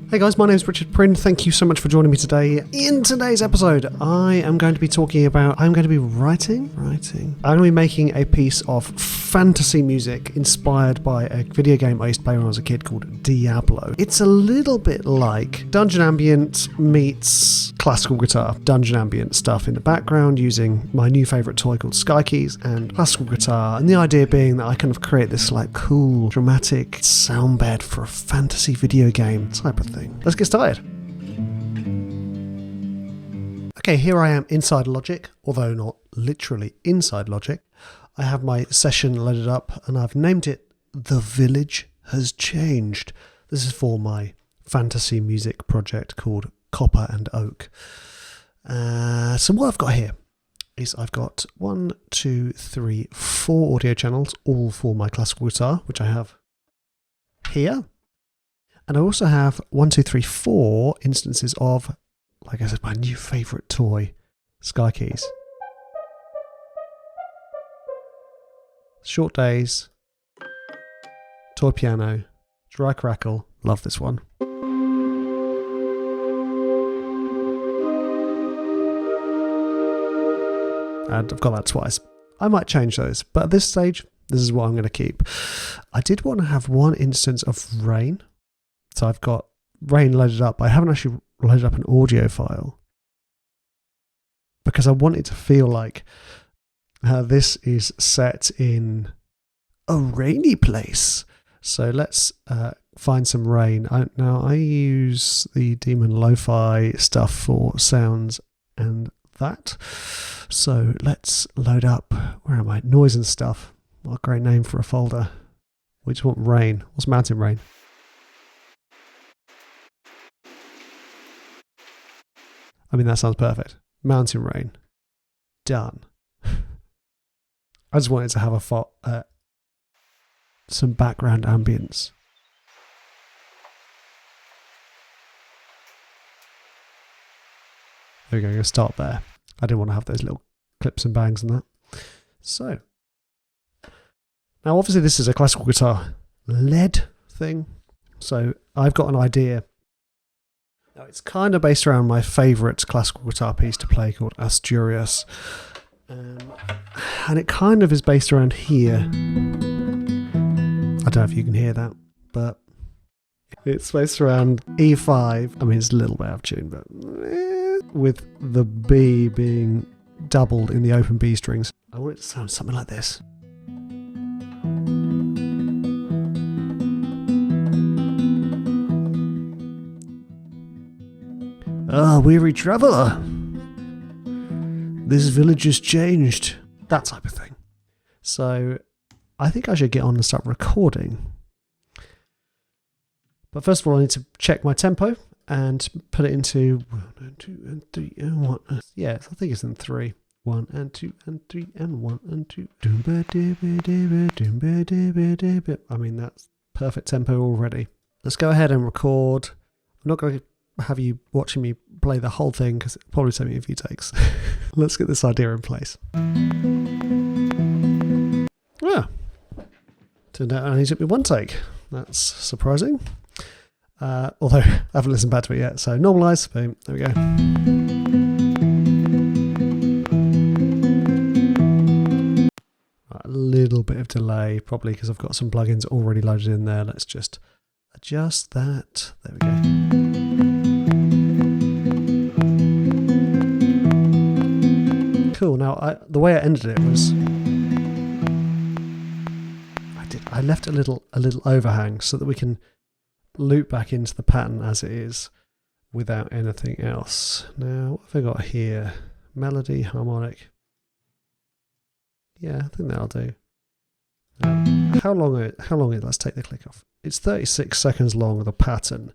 Hey guys, my name is Richard Prynne. Thank you so much for joining me today. In today's episode, I am going to be talking about, I'm going to be writing. I'm going to be making a piece of fantasy music inspired by a video game I used to play when I was a kid called Diablo. It's a little bit like dungeon ambient meets classical guitar. Dungeon ambient stuff in the background using my new favourite toy called Sky Keys and classical guitar. And the idea being that I kind of create this like cool, dramatic sound bed for a fantasy video game type of thing. Let's get started. Okay, here I am inside Logic, although not literally inside Logic. I have my session loaded up and I've named it The Village Has Changed. This is for my fantasy music project called Copper and Oak. So what I've got here is I've got 4 audio channels, all for my classical guitar, which I have here. And I also have 4 instances of, like I said, my new favourite toy, Sky Keys. Short Days, toy piano, dry crackle, love this one. And I've got that twice. I might change those, but at this stage, this is what I'm going to keep. I did want to have one instance of Rain. So I've got Rain loaded up, but I haven't actually loaded up an audio file because I want it to feel like this is set in a rainy place. So let's find some rain. Now I use the Demon Lo-Fi stuff for sounds and that. So let's load up, where am I? Noise and stuff. What a great name for a folder. We just want rain. What's mountain rain? I mean, that sounds perfect. Mountain rain. Done. I just wanted to have some background ambience. There we go, I'm going to start there. I didn't want to have those little clips and bangs and that. So, now obviously this is a classical guitar lead thing. So I've got an idea. Now, it's kind of based around my favourite classical guitar piece to play called Asturias. And it kind of is based around here. I don't know if you can hear that, but it's based around E5. I mean, it's a little bit out of tune, but with the B being doubled in the open B strings. I want it to sound something like this. Ah, weary traveller, this village has changed. That type of thing. So I think I should get on and start recording. But first of all, I need to check my tempo and put it into 1 and 2 and 3 and 1. Yes, I think it's in 3. 1 and 2 and 3 and 1 and 2. I mean, that's perfect tempo already. Let's go ahead and record. I'm not going to have you watching me play the whole thing because it'll probably take me a few takes. Let's get this idea in place. Yeah, turned out it only took me 1 take. That's surprising. Although I haven't listened back to it yet. So normalise, boom, there we go. Right, a little bit of delay, probably because I've got some plugins already loaded in there. Let's just adjust that. There we go. Cool. Now, the way I ended it was I left a little overhang so that we can loop back into the pattern as it is without anything else. Now, what have I got here? Melody, harmonic. Yeah, I think that'll do. How long is it? Let's take the click off. It's 36 seconds long, the pattern.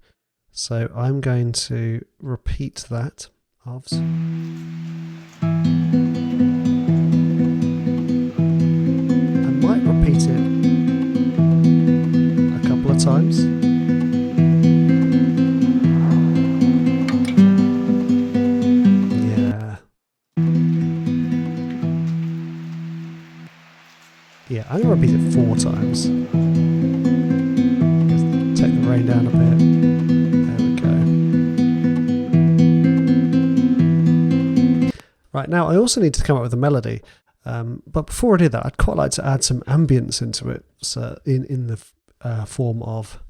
So I'm going to repeat that. Ovs. Repeat it a couple of times. Yeah, I'm going to repeat it 4 times. Take the rain down a bit. There we go. Right, now I also need to come up with a melody. But before I do that, I'd quite like to add some ambience into it. So in the form of,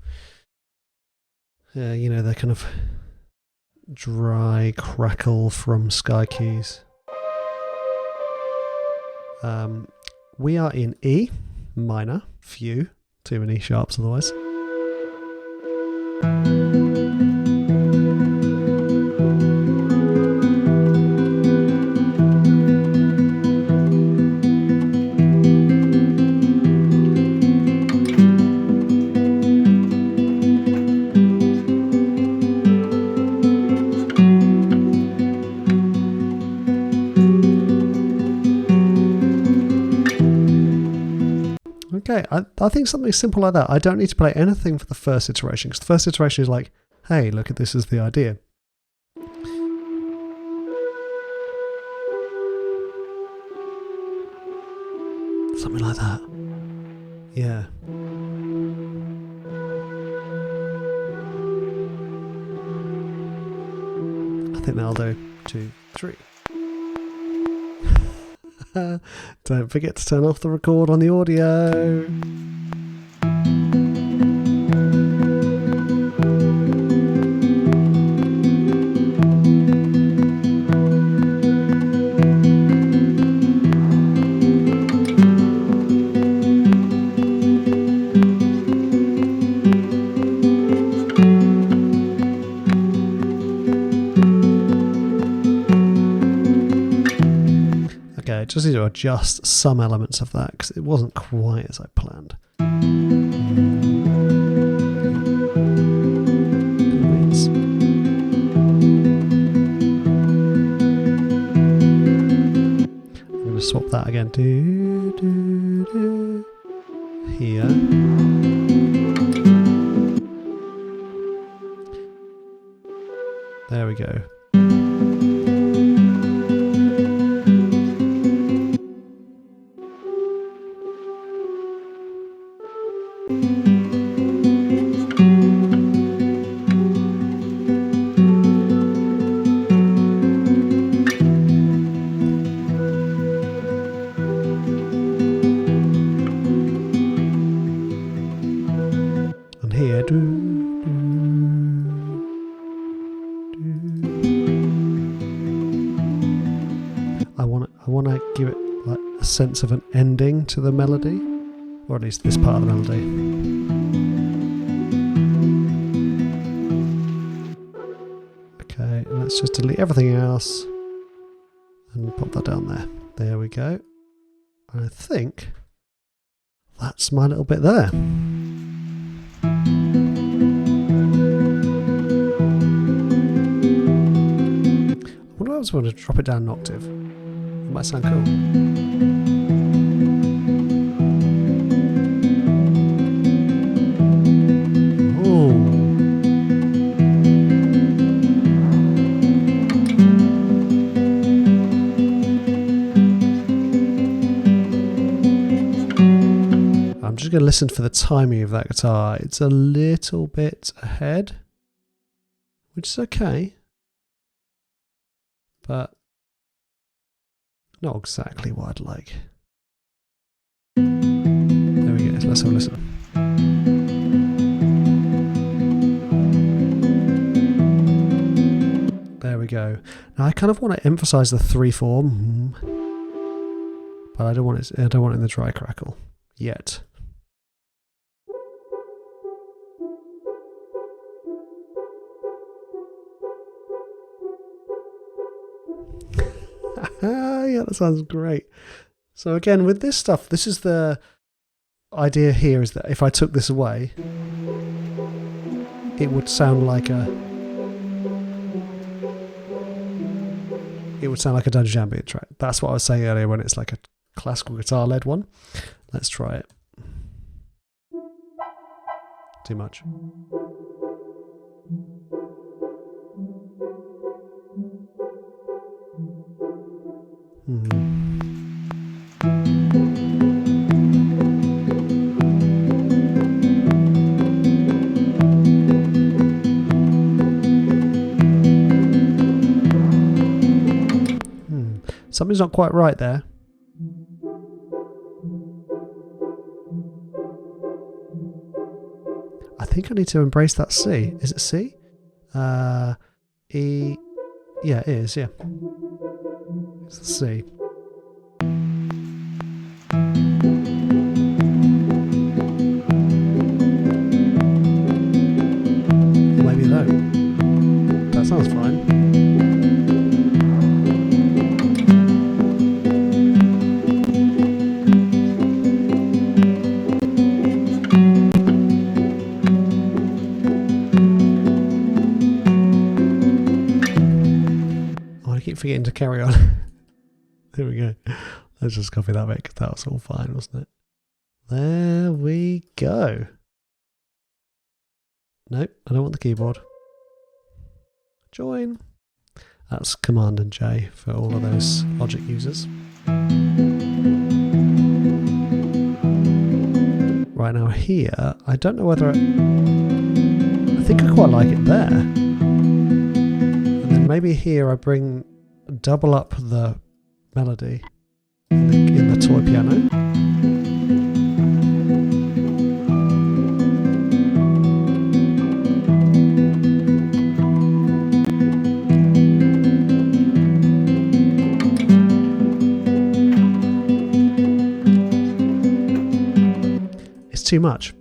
the kind of dry crackle from Sky Keys. We are in E minor, few, too many sharps otherwise. Okay, I think something simple like that. I don't need to play anything for the first iteration, because the first iteration is like, hey, look at this as the idea. Something like that. Yeah. I think that'll do. 2, 3. Don't forget to turn off the record on the audio. Okay, just need to adjust some elements of that because it wasn't quite as I planned. I'm going to swap that again. Here. There we go. And here, I want to give it like a sense of an ending to the melody, or at least this part of the melody. Okay, let's just delete everything else and pop that down there. There we go. I think that's my little bit there. I wonder if I was going to drop it down an octave. It might sound cool. I'm just going to listen for the timing of that guitar. It's a little bit ahead, which is okay, but not exactly what I'd like. There we go, let's have a listen. There we go. Now I kind of want to emphasize the 3/4, but I don't want it in the dry crackle yet. Yeah, that sounds great. So again, with this stuff, this is the idea here, is that if I took this away, it would sound like a Dungeon Ambient track. That's what I was saying earlier when it's like a classical guitar led one. Let's try it. Too much. Something's not quite right there. I think I need to embrace that C. Is it C? E. Yeah, it is, yeah. It's C. Maybe low. That sounds fine. Oh, I keep forgetting to carry on. There we go. Let's just copy that bit because that was all fine, wasn't it? There we go. Nope, I don't want the keyboard. Join. That's Command and J for all of those Logic users. Right now here, I don't know whether I think I quite like it there. And then maybe here I double up the melody in the toy piano. Too much.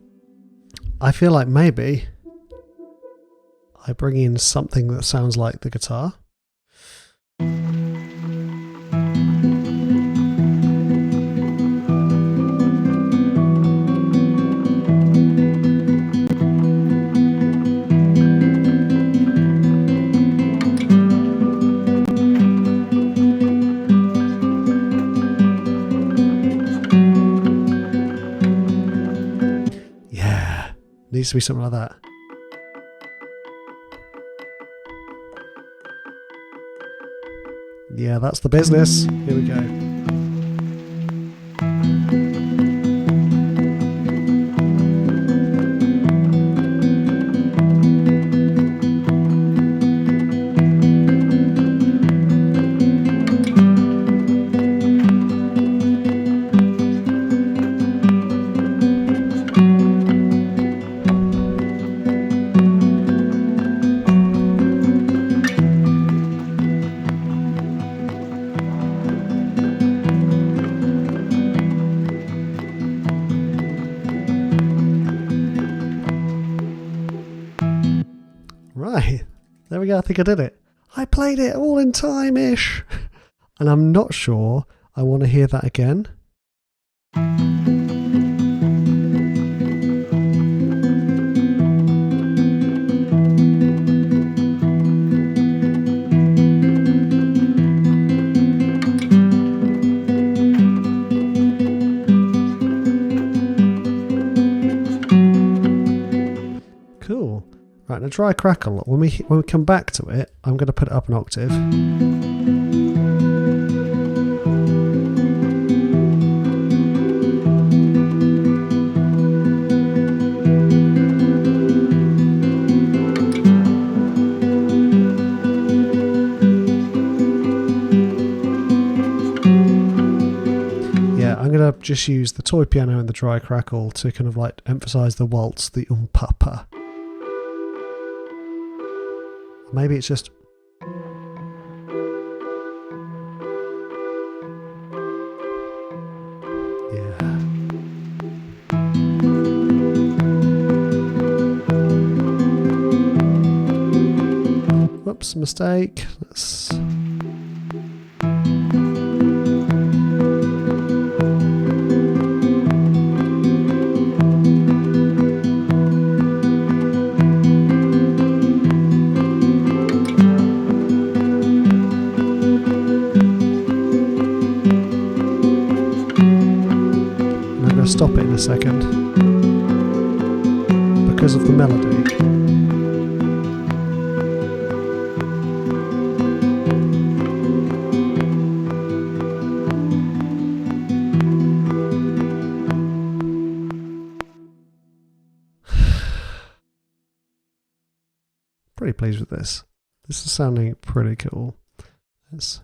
I feel like maybe I bring in something that sounds like the guitar. Needs to be something like that. Yeah, that's the business. Here we go. Right, there we go. I think I did it. I played it all in time-ish. And I'm not sure I want to hear that again. Cool. Right, now dry crackle. When we come back to it, I'm going to put it up an octave. Yeah, I'm going to just use the toy piano and the dry crackle to kind of like emphasize the waltz, the papa. Maybe it's just... Yeah. Whoops, mistake. Let's... Stop it in a second because of the melody. Pretty pleased with this. This is sounding pretty cool. Let's...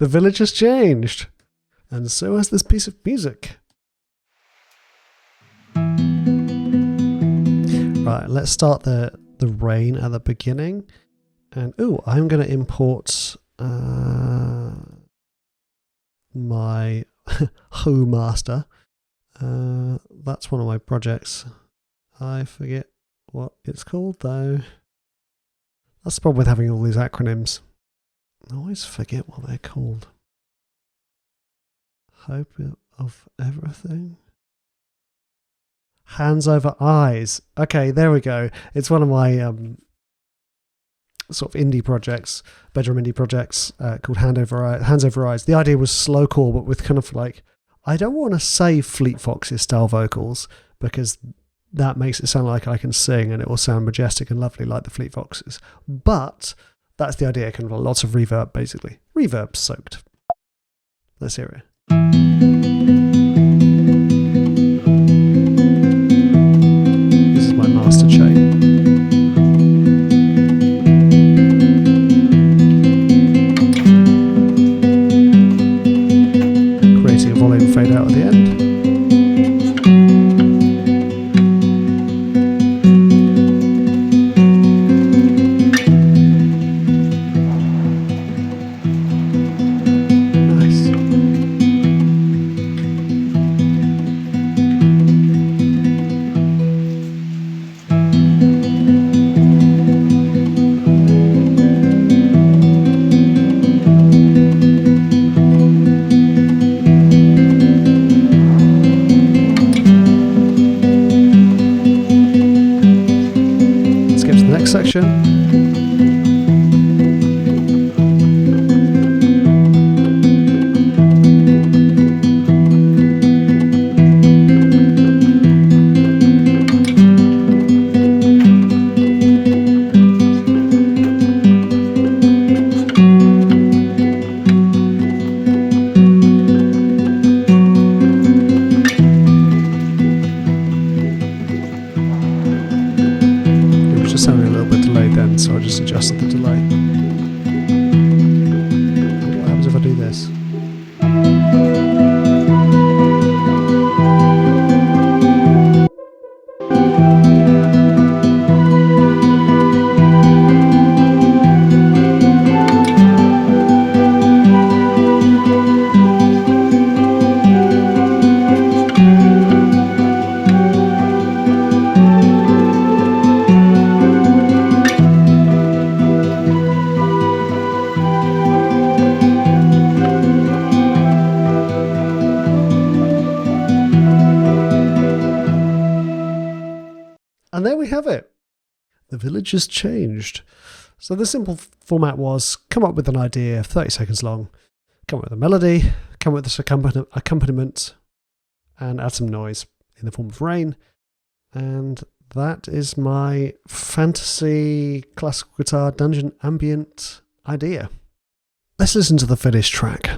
The village has changed. And so has this piece of music. Right, let's start the rain at the beginning. And I'm going to import my Ho Master. That's one of my projects. I forget what it's called though. That's the problem with having all these acronyms. I always forget what they're called. Hope of everything. Hands over eyes. Okay, there we go. It's one of my sort of indie projects, bedroom indie projects called Hands Over Eyes. The idea was slowcore, but with kind of like, I don't want to say Fleet Foxes style vocals because that makes it sound like I can sing and it will sound majestic and lovely like the Fleet Foxes. But that's the idea, kind of lots of reverb basically. Reverb soaked. Let's hear it. This is my master chain. Creating a volume fade out at the end. Section. Sounding a little bit delayed then, so I just adjusted the delay. What happens if I do this? And there we have it. The village has changed. So the simple format was come up with an idea, 30 seconds long, come up with a melody, come up with this accompaniment, and add some noise in the form of rain. And that is my fantasy classical guitar dungeon ambient idea. Let's listen to the finished track.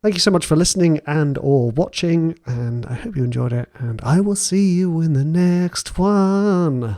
Thank you so much for listening and or watching, and I hope you enjoyed it, and I will see you in the next one.